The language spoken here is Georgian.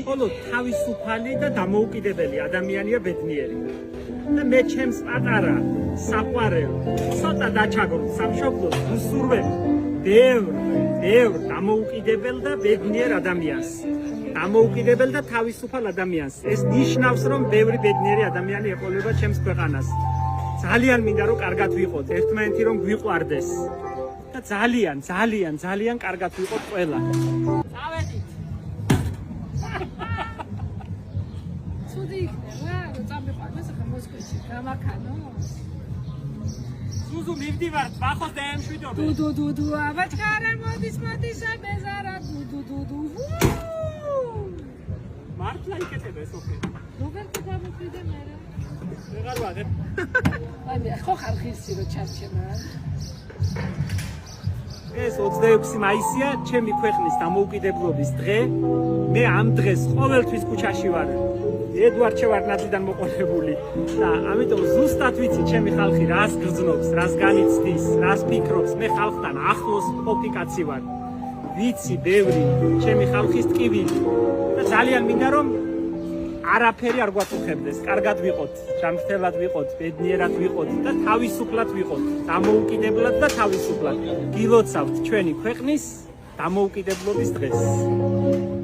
ხოლო თავისუფალი და დამოუკიდებელი ადამიანია ბედნიერი. და მე ჩემს პატარა საყვარელ ცოტა დაჩაგრულ სამშობლოს ვუსურვებ ბევრ დამოუკიდებელ და ბედნიერ ადამიანს. დამოუკიდებელ და თავისუფალ ადამიანს. ეს ნიშნავს, რომ ბევრი ბედნიერი ადამიანი ეყოლება ჩემს ქვეყანას. ძალიან მინდა რომ კარგად ვიყოთ, ერთმანეთი რომ გვიყვარდეს. და ძალიან კარგად ვიყოთ ყველა. წავედით. ცუდი იქნება, რომ წამიყვანოს ახლა მოსკოვში, გამაქანო. ზუზუ მივდივართ, ვახოთ და ემშვიდობ. დუ, აბაჭკარა მოდის საბეზარა, დუ. მართლა იკეთებ ეს ოქე. რობერტი გამოგვიდე მე. ვეღარ ვაღებ. აი, ხო ხალხისი რო ჩარჩენა. ეს 26 მაისია, ჩემი ქვეყნის დამოუკიდებლობის დღე. მე ამ დღეს ყოველთვის ქუჩაში ვარ. ედვარდ შევარდნაძიდან მოყოლებული და ამიტომ ზუსტად ვიცი ჩემი ხალხი რას გრძნობს, რას განიცდის, რას ფიქრობს. მე ხალხთან ახლოს ყოფი კაცი ვარ. ვიცი ბევრი ჩემი ხალხის ტკივილი და ძალიან მინდა რომ არაფერი არ გვაწუხებდეს. კარგად ვიყოთ, ჯანმრთელად ვიყოთ, ბედნიერად ვიყოთ და თავისუფლად ვიყოთ. დამოუკიდებლად და თავისუფლად. გილოცავთ ჩვენი ქვეყნის დამოუკიდებლობის დღეს.